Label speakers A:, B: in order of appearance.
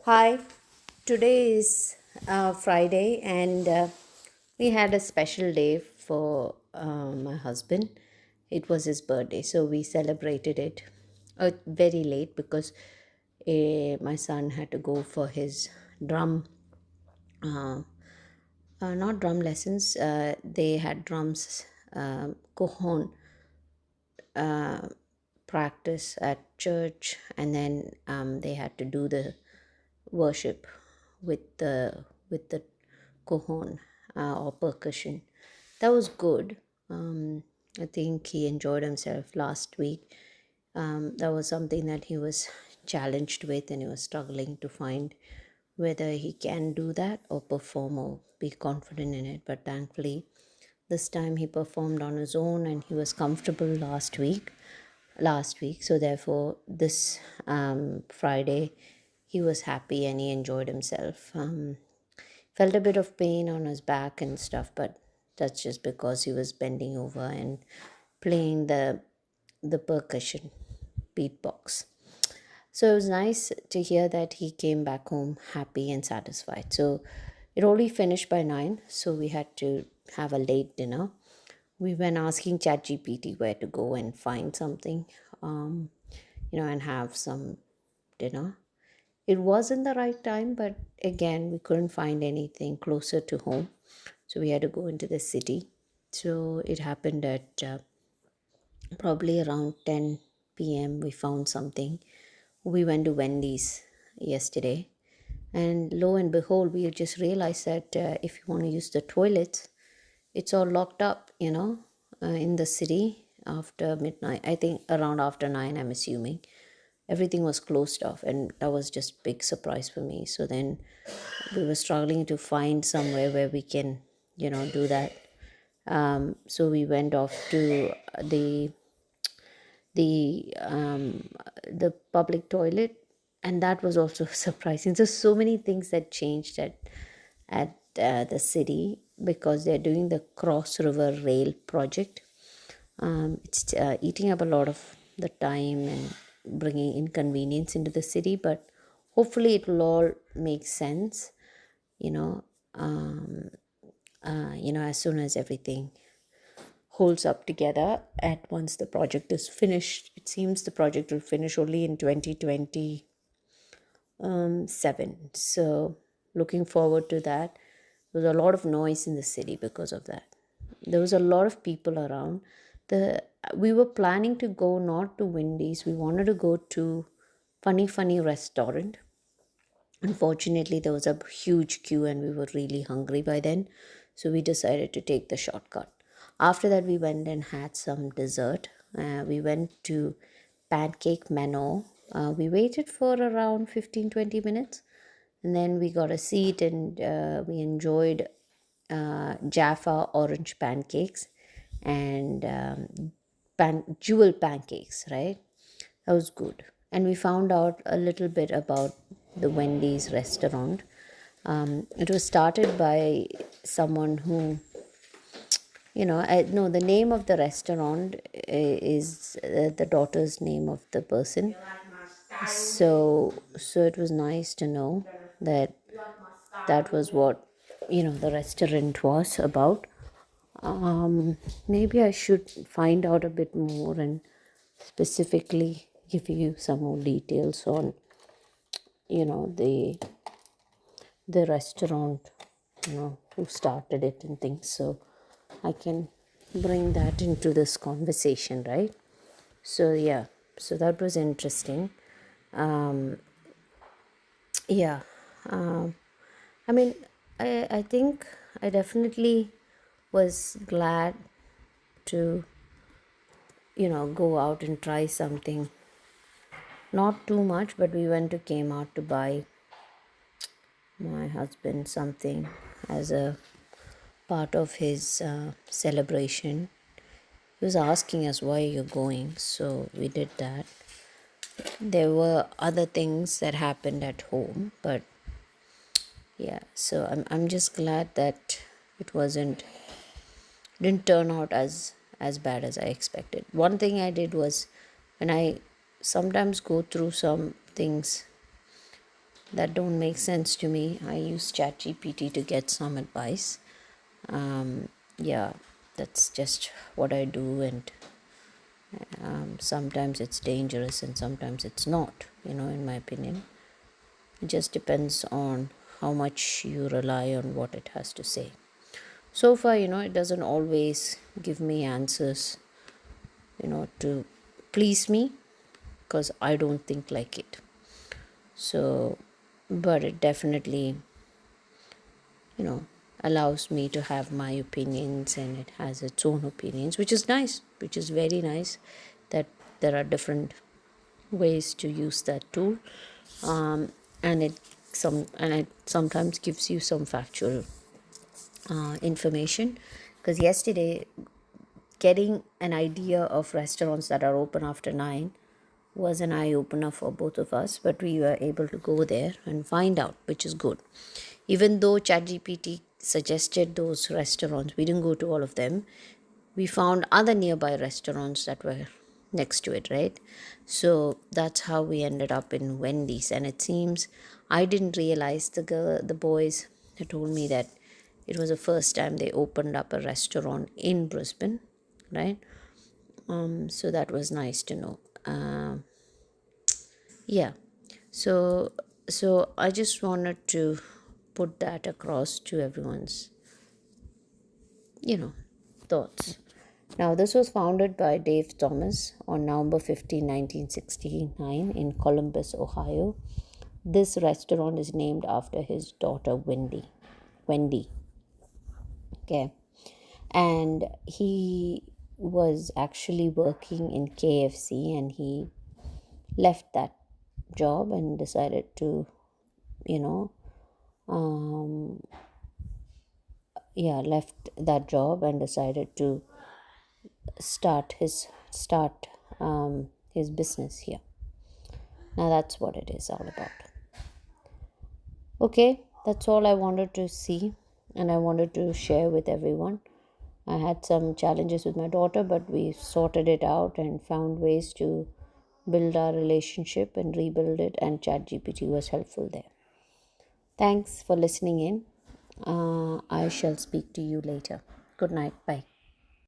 A: Hi, today is Friday, and we had a special day for my husband. It was his birthday, so we celebrated it very late because my son had to go for his drum, uh, not drum lessons, they had drums, cajon practice at church, and then they had to do the worship with the cajon or percussion. That was good. I think he enjoyed himself last week. That was something that he was challenged with, and he was struggling to find whether he can do that or perform or be confident in it. But thankfully, this time he performed on his own, and he was comfortable last week. So therefore, this Friday, he was happy and he enjoyed himself. Felt a bit of pain on his back and stuff, but that's just because he was bending over and playing the percussion beatbox. So it was nice to hear that he came back home happy and satisfied. So it only finished by 9, so we had to have a late dinner. We went asking ChatGPT where to go and find something, um, and have some dinner. It was in the right time, but again, we couldn't find anything closer to home, so we had to go into the city. So it happened at probably around 10 p.m. We found something. We went to Wendy's yesterday, and lo and behold, we just realized that if you want to use the toilets, it's all locked up, in the city after midnight. I think around after 9, I'm assuming. Everything was closed off, and that was just big surprise for me. So then we were struggling to find somewhere where we can, do that. So we went off to the public toilet, and that was also surprising. So many things that changed at the city because they're doing the cross river rail project. It's eating up a lot of the time and bringing inconvenience into the city, but hopefully it will all make sense, you know as soon as everything holds up together. At once the project is finished, it seems the project will finish only in 2027. So looking forward to that. There was a lot of noise in the city because of that. There was a lot of people around. The we were planning to go not to Wendy's, we wanted to go to funny restaurant. Unfortunately, there was a huge queue and we were really hungry by then, so we decided to take the shortcut. After that, we went and had some dessert. We went to Pancake Mano. We waited for around 15-20 minutes, and then we got a seat and we enjoyed Jaffa orange pancakes and jewel pancakes, right? That was good. And we found out a little bit about the Wendy's restaurant. It was started by someone who, I know the name of the restaurant is the daughter's name of the person. So it was nice to know that that was what, the restaurant was about. Maybe I should find out a bit more and specifically give you some more details on, the restaurant, who started it and things. So I can bring that into this conversation, right? So yeah, so that was interesting. Yeah, I mean, I think I definitely was glad to, go out and try something. Not too much, but we went to Kmart to buy my husband something as a part of his celebration. He was asking us why you're going, so we did that. There were other things that happened at home, but yeah, so I'm just glad that it didn't turn out as bad as I expected. One thing I did was, when I sometimes go through some things that don't make sense to me. I use ChatGPT to get some advice. Yeah, that's just what I do, and sometimes it's dangerous and sometimes it's not, in my opinion. It just depends on how much you rely on what it has to say. So far, it doesn't always give me answers, to please me, because I don't think like it. So, but it definitely, you know, allows me to have my opinions, and it has its own opinions, which is nice, which is very nice that there are different ways to use that tool. um, and it sometimes gives you some factual information, because yesterday, getting an idea of restaurants that are open after 9 was an eye opener for both of us, but we were able to go there and find out, which is good. Even though ChatGPT suggested those restaurants, we didn't go to all of them. We found other nearby restaurants that were next to it, right? So that's how we ended up in Wendy's. And it seems, I didn't realize, the boys had told me that it was the first time they opened up a restaurant in Brisbane, right? So that was nice to know. Yeah. So I just wanted to put that across to everyone's, you know, thoughts. Now, this was founded by Dave Thomas on November 15, 1969 in Columbus, Ohio. This restaurant is named after his daughter Wendy. Okay. And he was actually working in KFC, and he left that job and decided to, you know, left that job and decided to start his business here. Now that's what it is all about. Okay, that's all I wanted to see, and I wanted to share with everyone. I had some challenges with my daughter, but we sorted it out and found ways to build our relationship and rebuild it, and ChatGPT was helpful there. Thanks for listening in. I shall speak to you later. Good night. Bye.